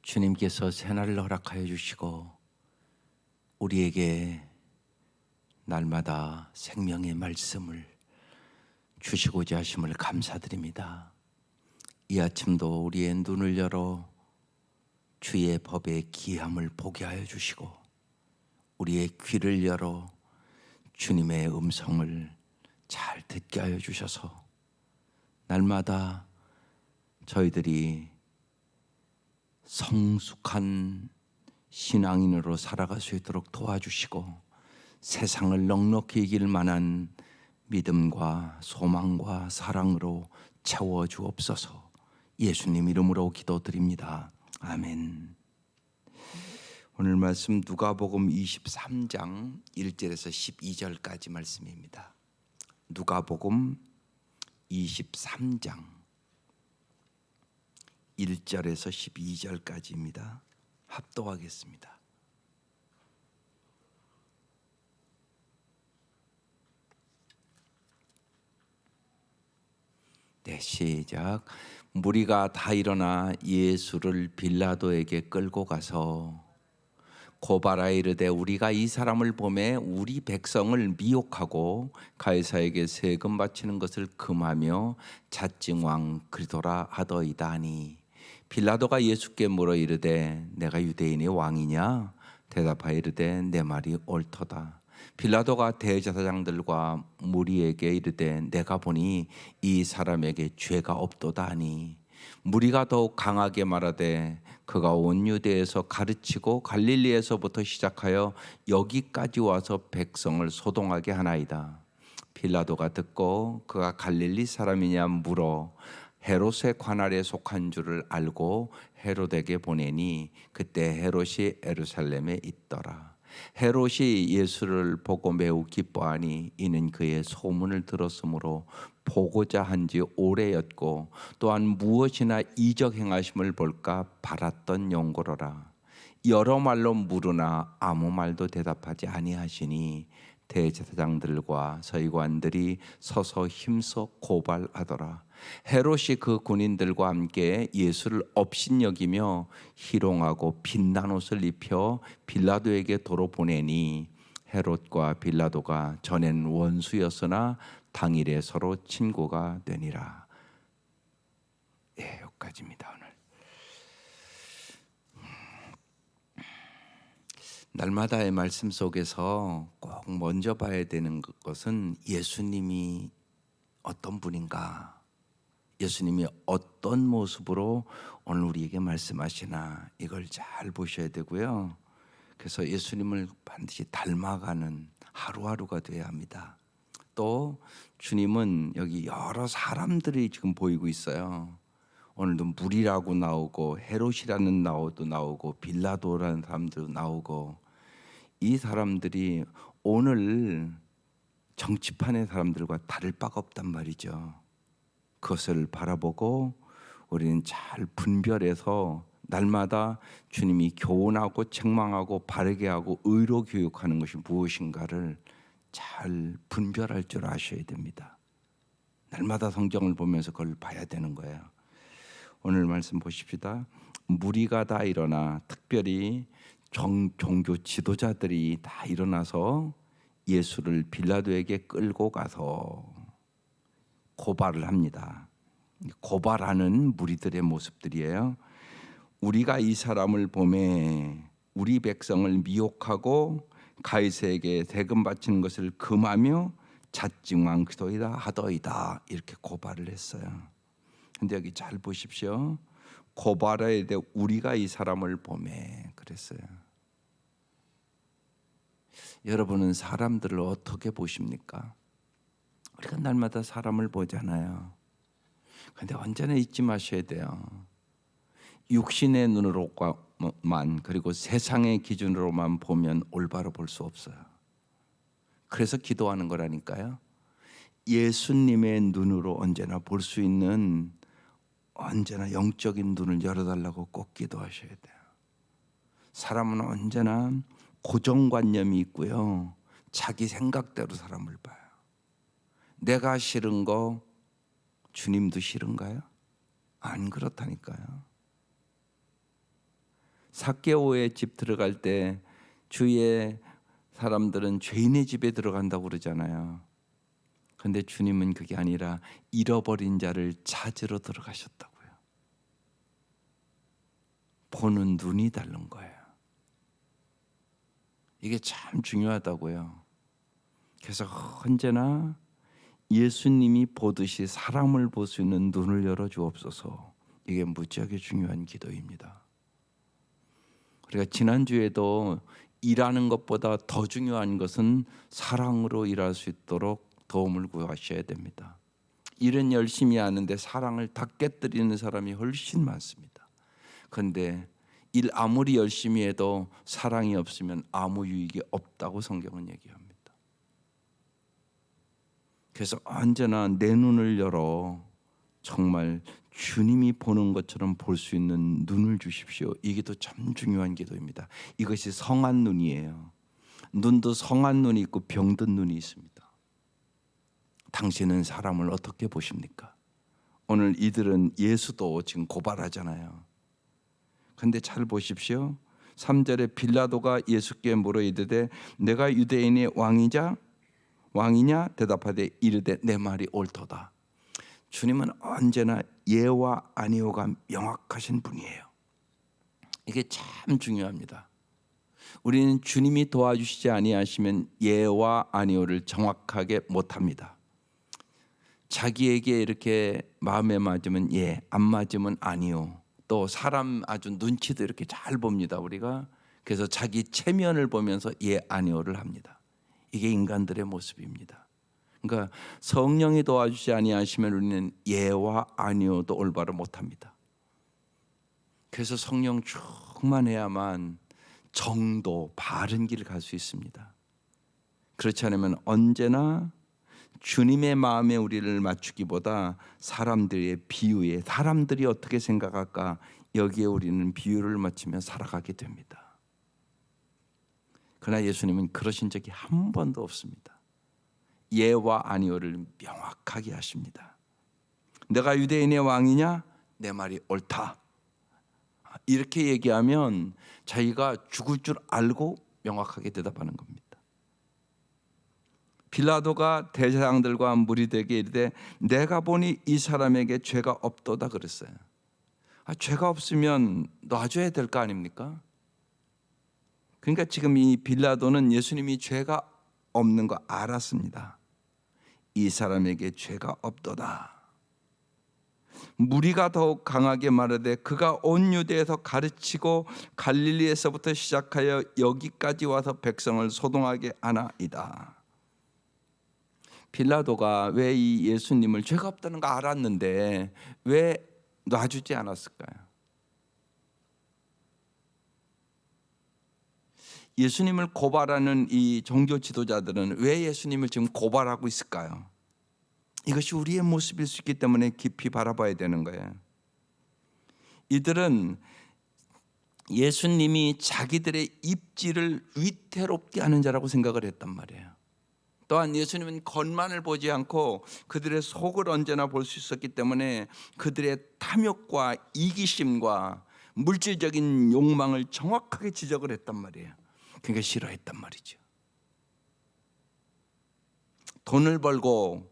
주님께서 새날을 허락하여 주시고 우리에게 날마다 생명의 말씀을 주시고자 하심을 감사드립니다. 이 아침도 우리의 눈을 열어 주의 법의 기함을 보게 하여 주시고 우리의 귀를 열어 주님의 음성을 잘 듣게 하여 주셔서 날마다 저희들이 성숙한 신앙인으로 살아갈 수 있도록 도와주시고 세상을 넉넉히 이길 만한 믿음과 소망과 사랑으로 채워주옵소서. 예수님 이름으로 기도드립니다. 아멘. 오늘 말씀 누가복음 23장 1절에서 12절까지 말씀입니다. 누가복음 23장 1절에서 12절까지입니다. 합독하겠습니다. 네, 시작. 무리가 다 일어나 예수를 빌라도에게 끌고 가서 고발하여 이르되 우리가 이 사람을 보매 우리 백성을 미혹하고 가이사에게 세금 바치는 것을 금하며 자증왕 그리스도라 하더이다 하니 빌라도가 예수께 물어 이르되 내가 유대인의 왕이냐? 대답하여 이르되 내 말이 옳도다. 빌라도가 대제사장들과 무리에게 이르되 내가 보니 이 사람에게 죄가 없도다 하니 무리가 더욱 강하게 말하되 그가 온 유대에서 가르치고 갈릴리에서부터 시작하여 여기까지 와서 백성을 소동하게 하나이다. 빌라도가 듣고 그가 갈릴리 사람이냐 물어 헤롯의 관할에 속한 줄을 알고 헤롯에게 보내니 그때 헤롯이 예루살렘에 있더라. 헤롯이 예수를 보고 매우 기뻐하니 이는 그의 소문을 들었으므로 보고자 한지 오래였고 또한 무엇이나 이적 행하심을 볼까 바랐던 용고로라. 여러 말로 물으나 아무 말도 대답하지 아니하시니 대제사장들과 서기관들이 서서 힘써 고발하더라. 헤롯이 그 군인들과 함께 예수를 업신여기며 희롱하고 빛난 옷을 입혀 빌라도에게 도로 보내니 헤롯과 빌라도가 전엔 원수였으나 당일에 서로 친구가 되니라. 예, 여기까지입니다. 오늘 날마다의 말씀 속에서 꼭 먼저 봐야 되는 것은 예수님이 어떤 분인가, 예수님이 어떤 모습으로 오늘 우리에게 말씀하시나 이걸 잘 보셔야 되고요. 그래서 예수님을 반드시 닮아가는 하루하루가 돼야 합니다. 또 주님은 여기 여러 사람들이 지금 보이고 있어요. 오늘도 무리라고 나오고 헤롯이라는 나오고 빌라도라는 사람도 나오고 이 사람들이 오늘 정치판의 사람들과 다를 바가 없단 말이죠. 그것을 바라보고 우리는 잘 분별해서 날마다 주님이 교훈하고 책망하고 바르게 하고 의로 교육하는 것이 무엇인가를 잘 분별할 줄 아셔야 됩니다. 날마다 성경을 보면서 그걸 봐야 되는 거예요. 오늘 말씀 보십시다. 무리가 다 일어나 특별히 종교 지도자들이 다 일어나서 예수를 빌라도에게 끌고 가서 고발을 합니다. 고발하는 무리들의 모습들이에요. 우리가 이 사람을 보매 우리 백성을 미혹하고 가이사에게 세금 바치는 것을 금하며 자증왕 그리스도이다 하더이다 이렇게 고발을 했어요. 근데 여기 잘 보십시오. 고발해야 돼. 우리가 이 사람을 보매 그랬어요. 여러분은 사람들을 어떻게 보십니까? 우리가 날마다 사람을 보잖아요. 그런데 언제나 잊지 마셔야 돼요. 육신의 눈으로만 그리고 세상의 기준으로만 보면 올바로 볼 수 없어요. 그래서 기도하는 거라니까요. 예수님의 눈으로 언제나 볼 수 있는 언제나 영적인 눈을 열어달라고 꼭 기도하셔야 돼요. 사람은 언제나 고정관념이 있고요. 자기 생각대로 사람을 봐요. 내가 싫은 거 주님도 싫은가요? 안 그렇다니까요. 삭개오의 집 들어갈 때 주위의 사람들은 죄인의 집에 들어간다고 그러잖아요. 그런데 주님은 그게 아니라 잃어버린 자를 찾으러 들어가셨다고요. 보는 눈이 다른 거예요. 이게 참 중요하다고요. 그래서 언제나 예수님이 보듯이 사람을 볼 수 있는 눈을 열어주옵소서. 이게 무지하게 중요한 기도입니다. 우리가 지난주에도 일하는 것보다 더 중요한 것은 사랑으로 일할 수 있도록 도움을 구하셔야 됩니다. 일은 열심히 하는데 사랑을 다 깨뜨리는 사람이 훨씬 많습니다. 그런데 일 아무리 열심히 해도 사랑이 없으면 아무 유익이 없다고 성경은 얘기합니다. 그래서 언제나 내 눈을 열어 정말 주님이 보는 것처럼 볼 수 있는 눈을 주십시오. 이게 또 참 중요한 기도입니다. 이것이 성한 눈이에요. 눈도 성한 눈이 있고 병든 눈이 있습니다. 당신은 사람을 어떻게 보십니까? 오늘 이들은 예수도 지금 고발하잖아요. 그런데 잘 보십시오. 3절에 빌라도가 예수께 물어 이르되 내가 유대인의 왕이냐 대답하되 이르되 내 말이 옳도다. 주님은 언제나 예와 아니오가 명확하신 분이에요. 이게 참 중요합니다. 우리는 주님이 도와주시지 아니하시면 예와 아니오를 정확하게 못합니다. 자기에게 이렇게 마음에 맞으면 예, 안 맞으면 아니오. 또 사람 아주 눈치도 이렇게 잘 봅니다. 우리가 그래서 자기 체면을 보면서 예, 아니오를 합니다. 이게 인간들의 모습입니다. 그러니까 성령이 도와주지 아니하시면 우리는 예와 아니오도 올바로 못합니다. 그래서 성령 충만해야만 정도, 바른 길을 갈 수 있습니다. 그렇지 않으면 언제나 주님의 마음에 우리를 맞추기보다 사람들의 비유에 사람들이 어떻게 생각할까 여기에 우리는 비유를 맞추며 살아가게 됩니다. 그러나 예수님은 그러신 적이 한 번도 없습니다. 예와 아니오를 명확하게 하십니다. 내가 유대인의 왕이냐? 내 말이 옳다. 이렇게 얘기하면 자기가 죽을 줄 알고 명확하게 대답하는 겁니다. 빌라도가 대제사장들과 무리들에게 이르되 내가 보니 이 사람에게 죄가 없도다 그랬어요. 죄가 없으면 놔줘야 될 거 아닙니까? 그러니까 지금 이 빌라도는 예수님이 죄가 없는 거 알았습니다. 이 사람에게 죄가 없도다. 무리가 더욱 강하게 말하되 그가 온 유대에서 가르치고 갈릴리에서부터 시작하여 여기까지 와서 백성을 소동하게 하나이다. 빌라도가 왜 이 예수님을 죄가 없다는 거 알았는데 왜 놔주지 않았을까요? 예수님을 고발하는 이 종교 지도자들은 왜 예수님을 지금 고발하고 있을까요? 이것이 우리의 모습일 수 있기 때문에 깊이 바라봐야 되는 거예요. 이들은 예수님이 자기들의 입지를 위태롭게 하는 자라고 생각을 했단 말이에요. 또한 예수님은 겉만을 보지 않고 그들의 속을 언제나 볼 수 있었기 때문에 그들의 탐욕과 이기심과 물질적인 욕망을 정확하게 지적을 했단 말이에요. 그러니까 싫어했단 말이죠. 돈을 벌고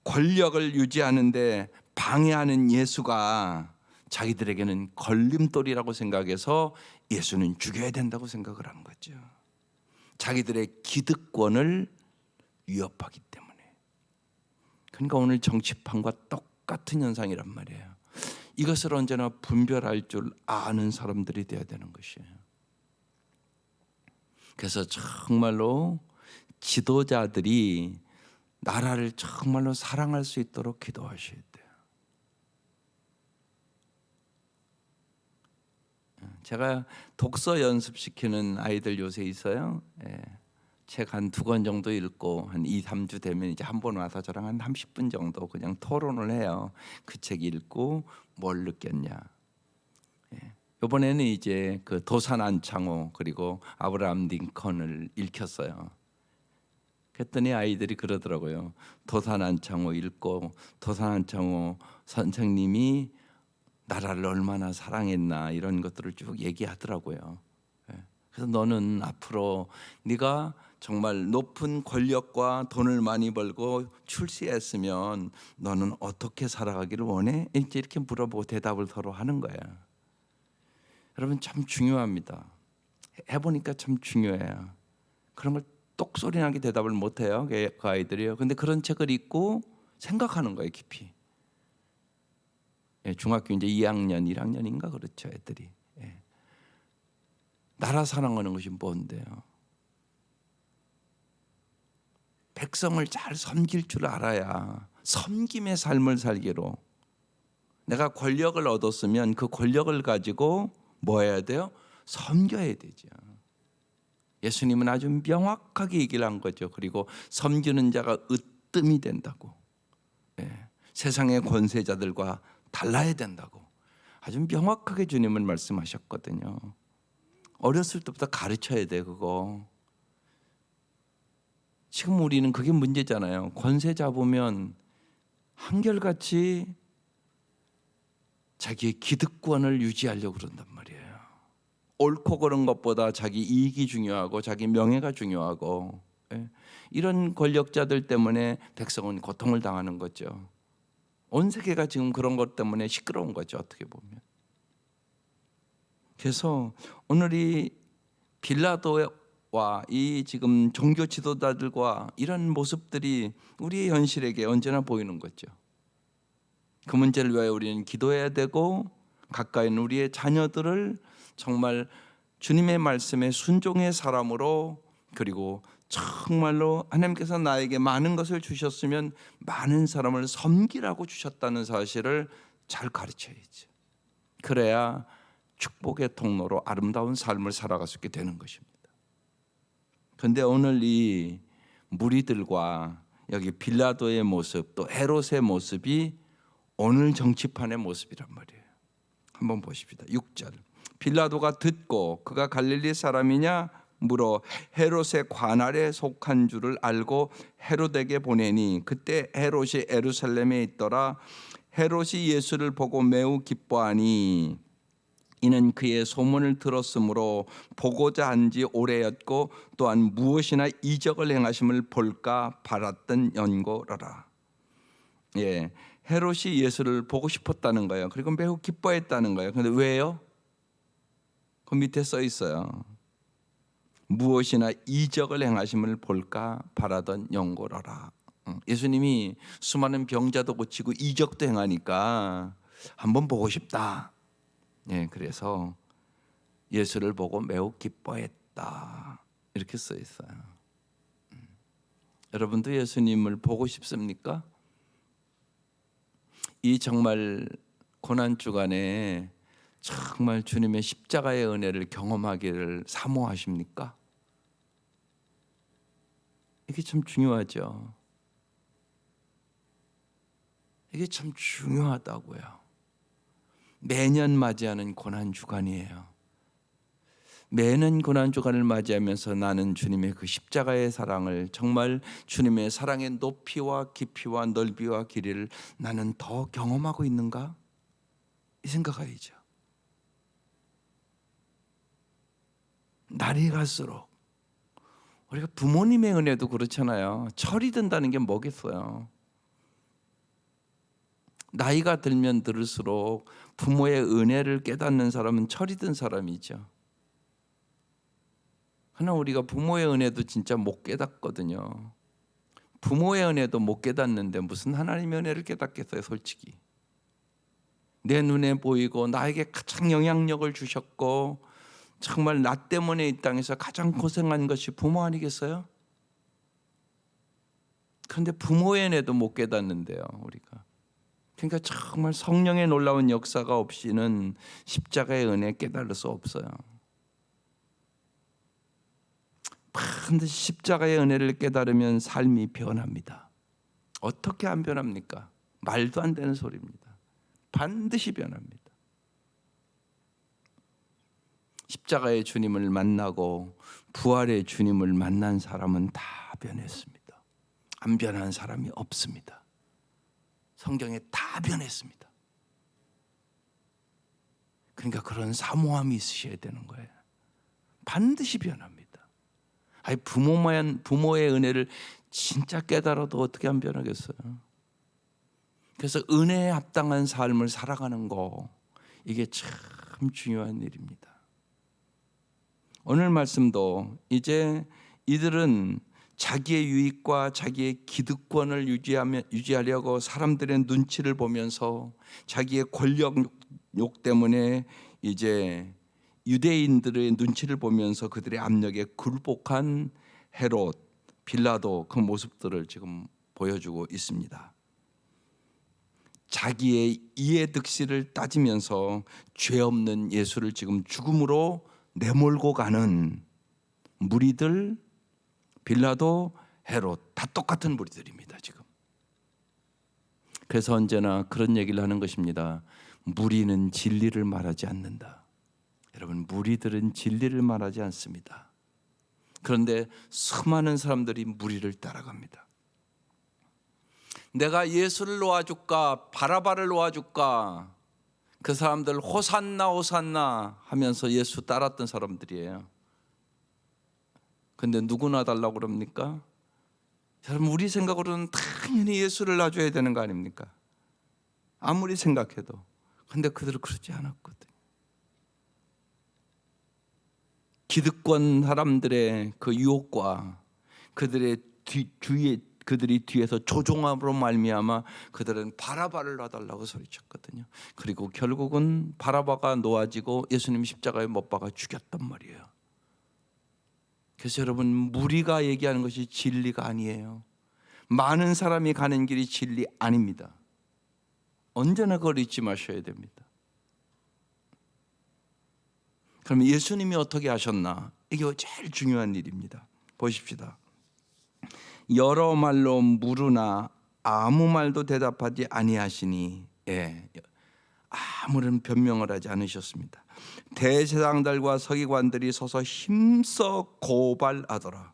권력을 유지하는데 방해하는 예수가 자기들에게는 걸림돌이라고 생각해서 예수는 죽여야 된다고 생각을 하는 거죠. 자기들의 기득권을 위협하기 때문에. 그러니까 오늘 정치판과 똑같은 현상이란 말이에요. 이것을 언제나 분별할 줄 아는 사람들이 되어야 되는 것이에요. 그래서 정말로 지도자들이 나라를 정말로 사랑할 수 있도록 기도하셔야 돼요. 제가 독서 연습시키는 아이들 요새 있어요. 책 한 2권 정도 읽고 한 2, 3주 되면 이제 한 번 와서 저랑 한 30분 정도 그냥 토론을 해요. 그 책 읽고 뭘 느꼈냐. 이번에는 이제 그 도산 안창호 그리고 아브라함 링컨을 읽혔어요. 그랬더니 아이들이 그러더라고요. 도산 안창호 읽고 도산 안창호 선생님이 나라를 얼마나 사랑했나 이런 것들을 쭉 얘기하더라고요. 예. 그래서 너는 앞으로 네가 정말 높은 권력과 돈을 많이 벌고 출세했으면 너는 어떻게 살아가기를 원해? 이렇게 물어보고 대답을 서로 하는 거야. 여러분 참 중요합니다. 해보니까 참 중요해요. 그런 걸 똑소리나게 대답을 못해요. 그 아이들이요. 근데 그런 책을 읽고 생각하는 거예요, 깊이. 예, 중학교 이제 2학년, 1학년인가 그렇죠, 애들이. 예. 나라 사랑하는 것이 뭔데요? 백성을 잘 섬길 줄 알아야 섬김의 삶을 살기로. 내가 권력을 얻었으면 그 권력을 가지고 뭐 해야 돼요? 섬겨야 되죠. 예수님은 아주 명확하게 얘기를 한 거죠. 그리고 섬기는 자가 으뜸이 된다고. 예. 세상의 권세자들과 달라야 된다고. 아주 명확하게 주님은 말씀하셨거든요. 어렸을 때부터 가르쳐야 돼 그거. 지금 우리는 그게 문제잖아요. 권세 잡으면 한결같이 자기의 기득권을 유지하려고 그런단 말이에요. 옳고 그른 것보다 자기 이익이 중요하고 자기 명예가 중요하고, 예. 이런 권력자들 때문에 백성은 고통을 당하는 거죠. 온 세계가 지금 그런 것 때문에 시끄러운 거죠, 어떻게 보면. 그래서 오늘 이 빌라도와 이 지금 종교 지도자들과 이런 모습들이 우리의 현실에게 언제나 보이는 거죠. 그 문제를 위하여 우리는 기도해야 되고 가까이 있는 우리의 자녀들을 정말 주님의 말씀에 순종의 사람으로, 그리고 정말로 하나님께서 나에게 많은 것을 주셨으면 많은 사람을 섬기라고 주셨다는 사실을 잘 가르쳐야죠. 그래야 축복의 통로로 아름다운 삶을 살아갈 수 있게 되는 것입니다. 그런데 오늘 이 무리들과 여기 빌라도의 모습, 또 헤롯의 모습이 오늘 정치판의 모습이란 말이에요. 한번 보십시다. 6절. 빌라도가 듣고 그가 갈릴리 사람이냐 물어 헤롯의 관할에 속한 줄을 알고 헤롯에게 보내니 그때 헤롯이 예루살렘에 있더라. 헤롯이 예수를 보고 매우 기뻐하니 이는 그의 소문을 들었으므로 보고자 한지 오래였고 또한 무엇이나 이적을 행하심을 볼까 바랐던 연고로라. 예, 헤롯이 예수를 보고 싶었다는 거예요. 그리고 매우 기뻐했다는 거예요. 그런데 왜요? 그 밑에 써 있어요. 무엇이나 이적을 행하심을 볼까 바라던 연고로라. 예수님이 수많은 병자도 고치고 이적도 행하니까 한번 보고 싶다. 예, 그래서 예수를 보고 매우 기뻐했다. 이렇게 써 있어요. 여러분도 예수님을 보고 싶습니까? 이 정말 고난 주간에 정말 주님의 십자가의 은혜를 경험하기를 사모하십니까? 이게 참 중요하죠. 이게 참 중요하다고요. 매년 맞이하는 고난 주간이에요. 매년 고난 주간을 맞이하면서 나는 주님의 그 십자가의 사랑을, 정말 주님의 사랑의 높이와 깊이와 넓이와 길이를 나는 더 경험하고 있는가? 이 생각해야죠. 날이 갈수록 우리가 부모님의 은혜도 그렇잖아요. 철이 든다는 게 뭐겠어요? 나이가 들면 들을수록 부모의 은혜를 깨닫는 사람은 철이 든 사람이죠. 그러나 우리가 부모의 은혜도 진짜 못 깨닫거든요. 부모의 은혜도 못 깨닫는데 무슨 하나님의 은혜를 깨닫겠어요, 솔직히. 내 눈에 보이고 나에게 가장 영향력을 주셨고 정말 나 때문에 이 땅에서 가장 고생한 것이 부모 아니겠어요? 그런데 부모의 은혜도 못 깨닫는데요, 우리가. 그러니까 정말 성령의 놀라운 역사가 없이는 십자가의 은혜 깨달을 수 없어요. 반드시 십자가의 은혜를 깨달으면 삶이 변합니다. 어떻게 안 변합니까? 말도 안 되는 소리입니다. 반드시 변합니다. 십자가의 주님을 만나고 부활의 주님을 만난 사람은 다 변했습니다. 안 변한 사람이 없습니다. 성경에 다 변했습니다. 그러니까 그런 사모함이 있으셔야 되는 거예요. 반드시 변합니다. 아니 부모의 은혜를 진짜 깨달아도 어떻게 안 변하겠어요? 그래서 은혜에 합당한 삶을 살아가는 거, 이게 참 중요한 일입니다. 오늘 말씀도 이제 이들은 자기의 유익과 자기의 기득권을 유지하려고 사람들의 눈치를 보면서 자기의 권력욕 때문에 이제 유대인들의 눈치를 보면서 그들의 압력에 굴복한 헤롯, 빌라도, 그 모습들을 지금 보여주고 있습니다. 자기의 이해득실을 따지면서 죄 없는 예수를 지금 죽음으로 내몰고 가는 무리들, 빌라도, 헤롯, 다 똑같은 무리들입니다 지금. 그래서 언제나 그런 얘기를 하는 것입니다. 무리는 진리를 말하지 않는다. 여러분, 무리들은 진리를 말하지 않습니다. 그런데 수많은 사람들이 무리를 따라갑니다. 내가 예수를 놓아줄까, 바라바를 놓아줄까, 그 사람들 호산나 호산나 하면서 예수 따랐던 사람들이에요. 근데 누구나 달라고 그럽니까? 여러분, 우리 생각으로는 당연히 예수를 놔줘야 되는 거 아닙니까? 아무리 생각해도. 근데 그들은 그러지 않았거든요. 기득권 사람들의 그 유혹과 그들의 그들이 뒤에서 조종함으로 말미암아 그들은 바라바를 놔달라고 소리쳤거든요. 그리고 결국은 바라바가 놓아지고 예수님 십자가에 못 박아 죽였단 말이에요. 그래서 여러분, 무리가 얘기하는 것이 진리가 아니에요. 많은 사람이 가는 길이 진리 아닙니다. 언제나 그걸 잊지 마셔야 됩니다. 그러면 예수님이 어떻게 하셨나? 이게 제일 중요한 일입니다. 보십시다. 여러 말로 물으나 아무 말도 대답하지 아니하시니, 아무런 변명을 하지 않으셨습니다. 대제사장들과 서기관들이 서서 힘써 고발하더라.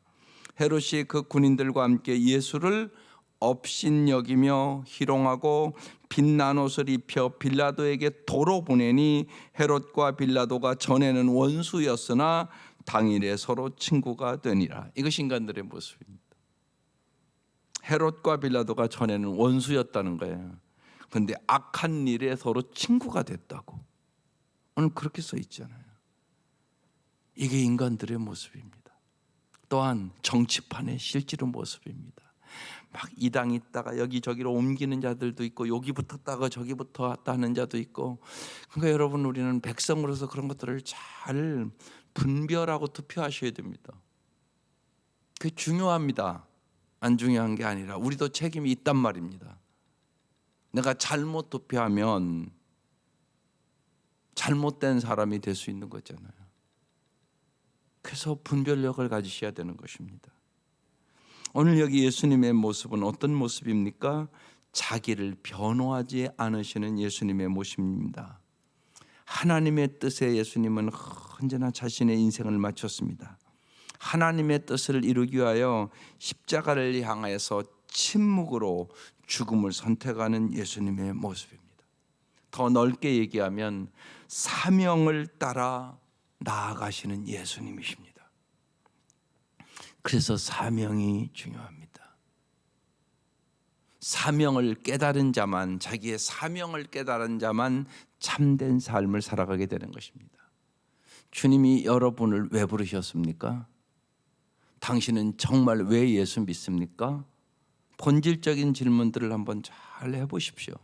헤롯이 그 군인들과 함께 예수를 업신여기며 희롱하고 빛난 옷을 입혀 빌라도에게 도로 보내니 헤롯과 빌라도가 전에는 원수였으나 당일에 서로 친구가 되니라. 이것이 인간들의 모습입니다. 헤롯과 빌라도가 전에는 원수였다는 거예요. 그런데 악한 일에 서로 친구가 됐다고. 오늘 그렇게 써 있잖아요. 이게 인간들의 모습입니다. 또한 정치판의 실제로 모습입니다. 막 이 당 있다가 여기저기로 옮기는 자들도 있고, 여기 붙었다가 저기 붙었다 하는 자도 있고. 그러니까 여러분, 우리는 백성으로서 그런 것들을 잘 분별하고 투표하셔야 됩니다. 그게 중요합니다. 안 중요한 게 아니라 우리도 책임이 있단 말입니다. 내가 잘못 투표하면 잘못된 사람이 될 수 있는 거잖아요. 그래서 분별력을 가지셔야 되는 것입니다. 오늘 여기 예수님의 모습은 어떤 모습입니까? 자기를 변호하지 않으시는 예수님의 모습입니다. 하나님의 뜻에 예수님은 언제나 자신의 인생을 마쳤습니다. 하나님의 뜻을 이루기 위하여 십자가를 향해서 침묵으로 죽음을 선택하는 예수님의 모습입니다. 더 넓게 얘기하면 사명을 따라 나아가시는 예수님이십니다. 그래서 사명이 중요합니다. 사명을 깨달은 자만, 자기의 사명을 깨달은 자만 참된 삶을 살아가게 되는 것입니다. 주님이 여러분을 왜 부르셨습니까? 당신은 정말 왜 예수 믿습니까? 본질적인 질문들을 한번 잘 해보십시오.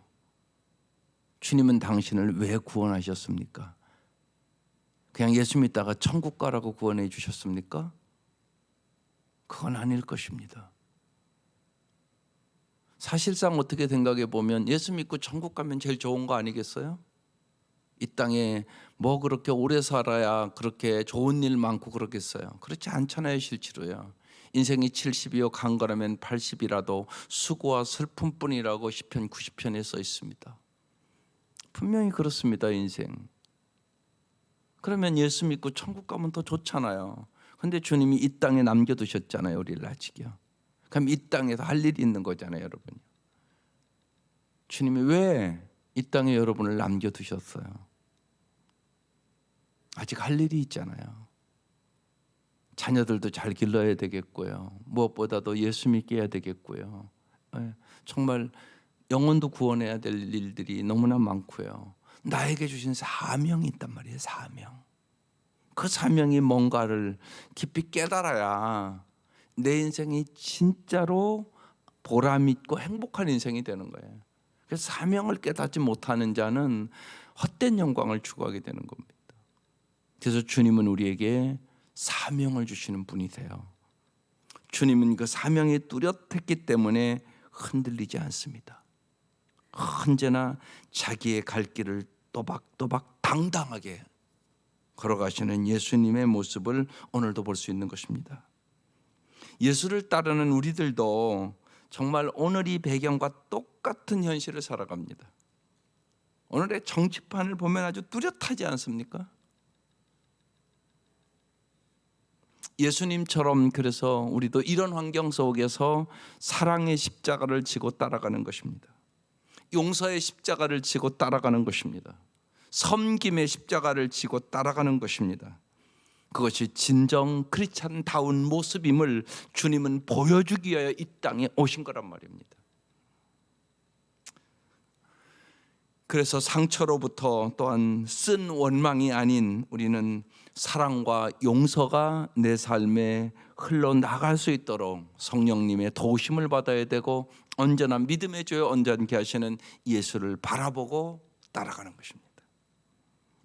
주님은 당신을 왜 구원하셨습니까? 그냥 예수 믿다가 천국 가라고 구원해 주셨습니까? 그건 아닐 것입니다. 사실상 어떻게 생각해 보면 예수 믿고 천국 가면 제일 좋은 거 아니겠어요? 이 땅에 뭐 그렇게 오래 살아야 그렇게 좋은 일 많고 그렇겠어요? 그렇지 않잖아요. 실제로요. 인생이 70이요 간거라면 80이라도 수고와 슬픔뿐이라고 시편 90편에 써 있습니다. 분명히 그렇습니다. 인생. 그러면 예수 믿고 천국 가면 더 좋잖아요. 근데 주님이 이 땅에 남겨두셨잖아요. 우리를 아직요. 그럼 이 땅에서 할 일이 있는 거잖아요. 여러분요. 주님이 왜 이 땅에 여러분을 남겨두셨어요? 아직 할 일이 있잖아요. 자녀들도 잘 길러야 되겠고요. 무엇보다도 예수 믿게 해야 되겠고요. 정말 영혼도 구원해야 될 일들이 너무나 많고요. 나에게 주신 사명이 있단 말이에요. 사명. 그 사명이 뭔가를 깊이 깨달아야 내 인생이 진짜로 보람 있고 행복한 인생이 되는 거예요. 그래서 사명을 깨닫지 못하는 자는 헛된 영광을 추구하게 되는 겁니다. 그래서 주님은 우리에게 사명을 주시는 분이세요. 주님은 그 사명이 뚜렷했기 때문에 흔들리지 않습니다. 언제나 자기의 갈 길을 또박또박 당당하게 걸어가시는 예수님의 모습을 오늘도 볼 수 있는 것입니다. 예수를 따르는 우리들도 정말 오늘 이 배경과 똑같은 현실을 살아갑니다. 오늘의 정치판을 보면 아주 뚜렷하지 않습니까? 예수님처럼 그래서 우리도 이런 환경 속에서 사랑의 십자가를 지고 따라가는 것입니다. 용서의 십자가를 지고 따라가는 것입니다. 섬김의 십자가를 지고 따라가는 것입니다. 그것이 진정 크리스찬다운 모습임을 주님은 보여주기 위하여 이 땅에 오신 거란 말입니다. 그래서 상처로부터 또한 쓴 원망이 아닌 우리는 사랑과 용서가 내 삶에 흘러나갈 수 있도록 성령님의 도우심을 받아야 되고 언제나 믿음의 주여 언짢게 하시는 예수를 바라보고 따라가는 것입니다.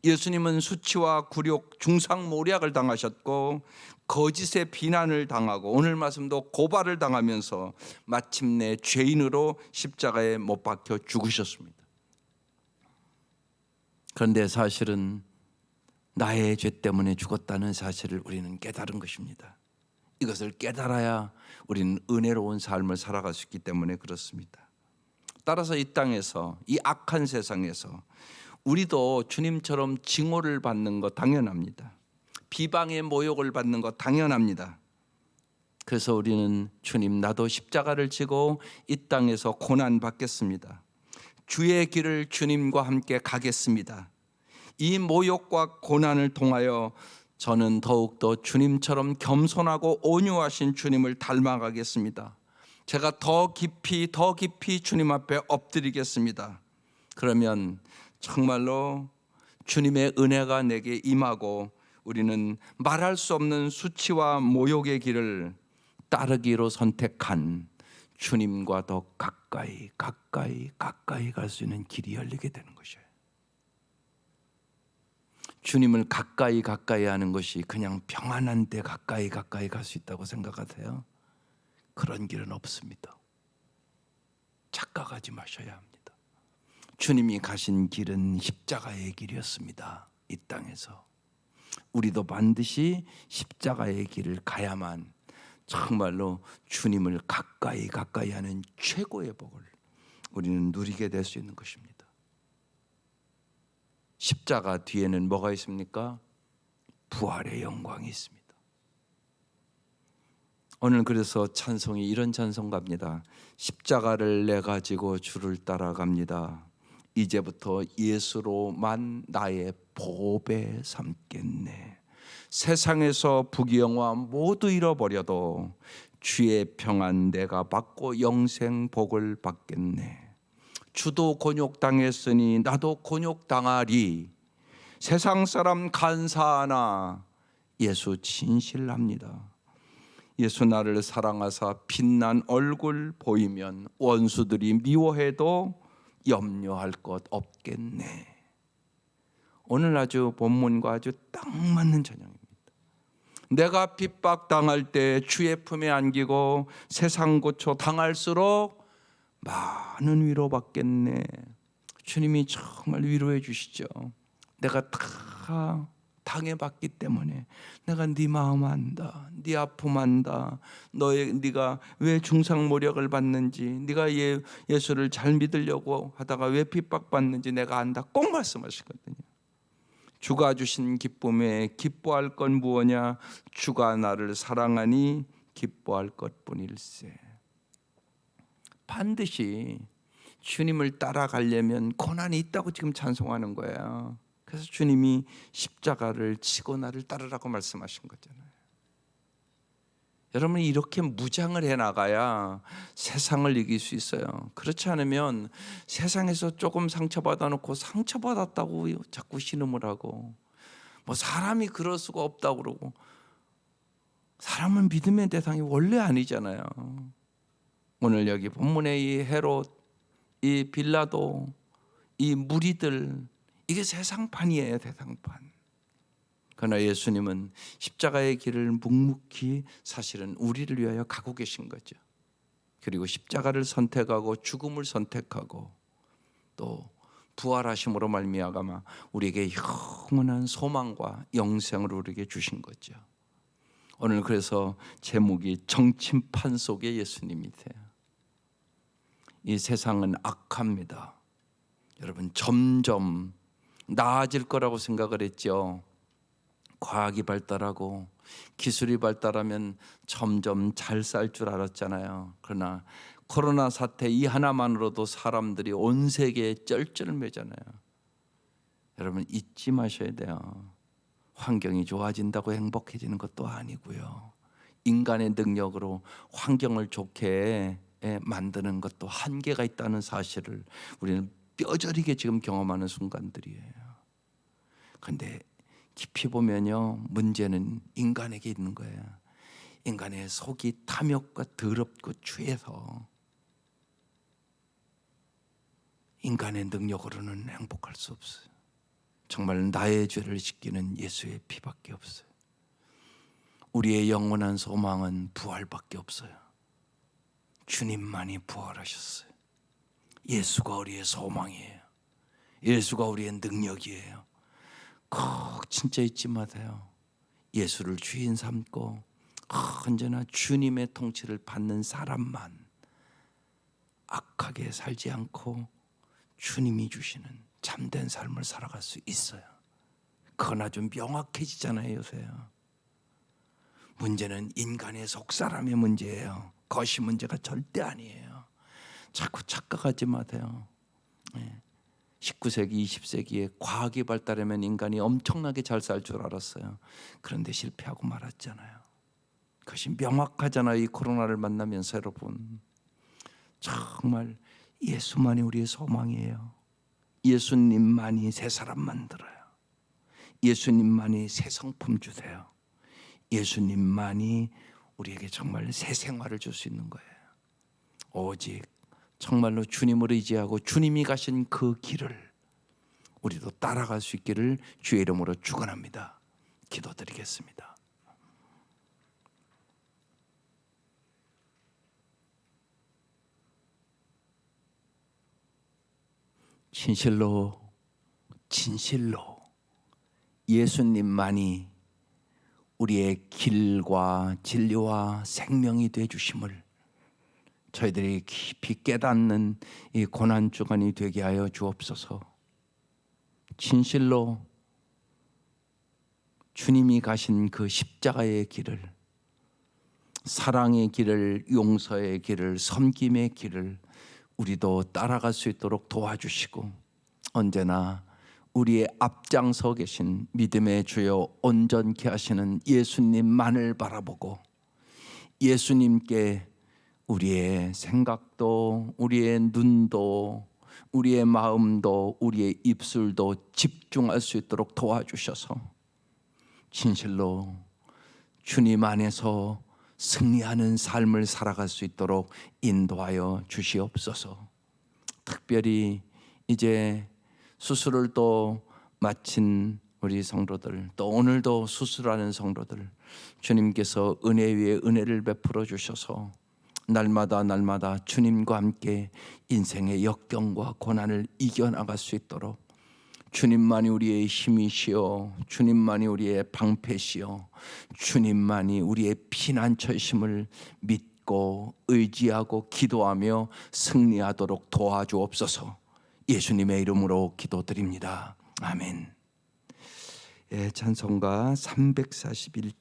예수님은 수치와 굴욕, 중상모략을 당하셨고 거짓의 비난을 당하고 오늘 말씀도 고발을 당하면서 마침내 죄인으로 십자가에 못 박혀 죽으셨습니다. 그런데 사실은 나의 죄 때문에 죽었다는 사실을 우리는 깨달은 것입니다. 이것을 깨달아야 우리는 은혜로운 삶을 살아갈 수 있기 때문에 그렇습니다. 따라서 이 땅에서, 이 악한 세상에서 우리도 주님처럼 징호를 받는 것 당연합니다. 비방의 모욕을 받는 것 당연합니다. 그래서 우리는 주님, 나도 십자가를 지고 이 땅에서 고난 받겠습니다. 주의 길을 주님과 함께 가겠습니다. 이 모욕과 고난을 통하여 저는 더욱더 주님처럼 겸손하고 온유하신 주님을 닮아가겠습니다. 제가 더 깊이 주님 앞에 엎드리겠습니다. 그러면 정말로 주님의 은혜가 내게 임하고 우리는 말할 수 없는 수치와 모욕의 길을 따르기로 선택한 주님과 더 가까이 갈 수 있는 길이 열리게 되는 것이에요. 주님을 가까이 하는 것이 그냥 평안한 데 가까이 갈 수 있다고 생각하세요? 그런 길은 없습니다. 착각하지 마셔야 합니다. 주님이 가신 길은 십자가의 길이었습니다. 이 땅에서 우리도 반드시 십자가의 길을 가야만 정말로 주님을 가까이 하는 최고의 복을 우리는 누리게 될 수 있는 것입니다. 십자가 뒤에는 뭐가 있습니까? 부활의 영광이 있습니다. 오늘 그래서 찬송이 이런 찬송 갑니다. 십자가를 내 가지고 주를 따라갑니다. 이제부터 예수로만 나의 보배 삼겠네. 세상에서 부귀영화 모두 잃어버려도 주의 평안 내가 받고 영생 복을 받겠네. 주도 곤욕당했으니 나도 곤욕당하리. 세상 사람 간사하나 예수 진실합니다. 예수 나를 사랑하사 빛난 얼굴 보이면 원수들이 미워해도 염려할 것 없겠네. 오늘 아주 본문과 아주 딱 맞는 저녁입니다. 내가 핍박당할 때 주의 품에 안기고 세상 고초 당할수록 많은 위로받겠네. 주님이 정말 위로해 주시죠. 내가 다 당해봤기 때문에 내가 네 마음 안다, 네 아픔 안다. 네가 왜 중상모략을 받는지, 네가 예수를 잘 믿으려고 하다가 왜 핍박받는지 내가 안다. 꼭 말씀하시거든요. 주가 주신 기쁨에 기뻐할 건 무엇냐? 주가 나를 사랑하니 기뻐할 것뿐일세. 반드시 주님을 따라가려면 고난이 있다고 지금 찬송하는 거예요. 그래서 주님이 십자가를 지고 나를 따르라고 말씀하신 거잖아요. 여러분, 이렇게 무장을 해나가야 세상을 이길 수 있어요. 그렇지 않으면 세상에서 조금 상처받아 놓고 상처받았다고 자꾸 신음을 하고, 뭐 사람이 그럴 수가 없다고 그러고, 사람은 믿음의 대상이 원래 아니잖아요. 오늘 여기 본문의 이 헤롯, 이 빌라도, 이 무리들, 이게 세상판이에요, 세상판. 그러나 예수님은 십자가의 길을 묵묵히 사실은 우리를 위하여 가고 계신 거죠. 그리고 십자가를 선택하고 죽음을 선택하고 또 부활하심으로 말미암아 우리에게 영원한 소망과 영생을 우리에게 주신 거죠. 오늘 그래서 제목이 정침판 속의 예수님이세요. 이 세상은 악합니다. 여러분, 점점 나아질 거라고 생각을 했죠. 과학이 발달하고 기술이 발달하면 점점 잘 살 줄 알았잖아요. 그러나 코로나 사태 이 하나만으로도 사람들이 온 세계에 쩔쩔매잖아요. 여러분, 잊지 마셔야 돼요. 환경이 좋아진다고 행복해지는 것도 아니고요. 인간의 능력으로 환경을 좋게 만드는 것도 한계가 있다는 사실을 우리는 뼈저리게 지금 경험하는 순간들이에요. 그런데 깊이 보면요, 문제는 인간에게 있는 거예요. 인간의 속이 탐욕과 더럽고 추해서 인간의 능력으로는 행복할 수 없어요. 정말 나의 죄를 씻기는 예수의 피밖에 없어요. 우리의 영원한 소망은 부활밖에 없어요. 주님만이 부활하셨어요. 예수가 우리의 소망이에요. 예수가 우리의 능력이에요. 꼭 진짜 잊지 마세요. 예수를 주인 삼고 언제나 주님의 통치를 받는 사람만 악하게 살지 않고 주님이 주시는 참된 삶을 살아갈 수 있어요. 그건 아주 명확해지잖아요, 요새요. 문제는 인간의 속사람의 문제예요. 것이 문제가 절대 아니에요. 자꾸 착각하지 마세요. 19세기, 20세기에 과학이 발달하면 인간이 엄청나게 잘 살 줄 알았어요. 그런데 실패하고 말았잖아요. 그것이 명확하잖아요. 이 코로나를 만나면서 여러분. 정말 예수만이 우리의 소망이에요. 예수님만이 새 사람 만들어요. 예수님만이 새 성품 주세요. 예수님만이 우리에게 정말 새 생활을 줄 수 있는 거예요. 오직 정말로 주님을 의지하고 주님이 가신 그 길을 우리도 따라갈 수 있기를 주의 이름으로 축원합니다. 기도드리겠습니다. 진실로 예수님만이 우리의 길과 진리와 생명이 되어 주심을 저희들이 깊이 깨닫는 이 고난주간이 되게 하여 주옵소서. 진실로 주님이 가신 그 십자가의 길을, 사랑의 길을, 용서의 길을, 섬김의 길을 우리도 따라갈 수 있도록 도와주시고, 언제나 우리의 앞장서 계신 믿음의 주여 온전케 하시는 예수님만을 바라보고 예수님께 우리의 생각도, 우리의 눈도, 우리의 마음도, 우리의 입술도 집중할 수 있도록 도와주셔서 진실로 주님 안에서 승리하는 삶을 살아갈 수 있도록 인도하여 주시옵소서. 특별히 이제 수술을 또 마친 우리 성도들, 또 오늘도 수술하는 성도들, 주님께서 은혜 위에 은혜를 베풀어 주셔서 날마다 주님과 함께 인생의 역경과 고난을 이겨나갈 수 있도록 주님만이 우리의 힘이시오, 주님만이 우리의 방패시오, 주님만이 우리의 피난처이심을 믿고 의지하고 기도하며 승리하도록 도와주옵소서. 예수님의 이름으로 기도드립니다. 아멘. 찬송가 341장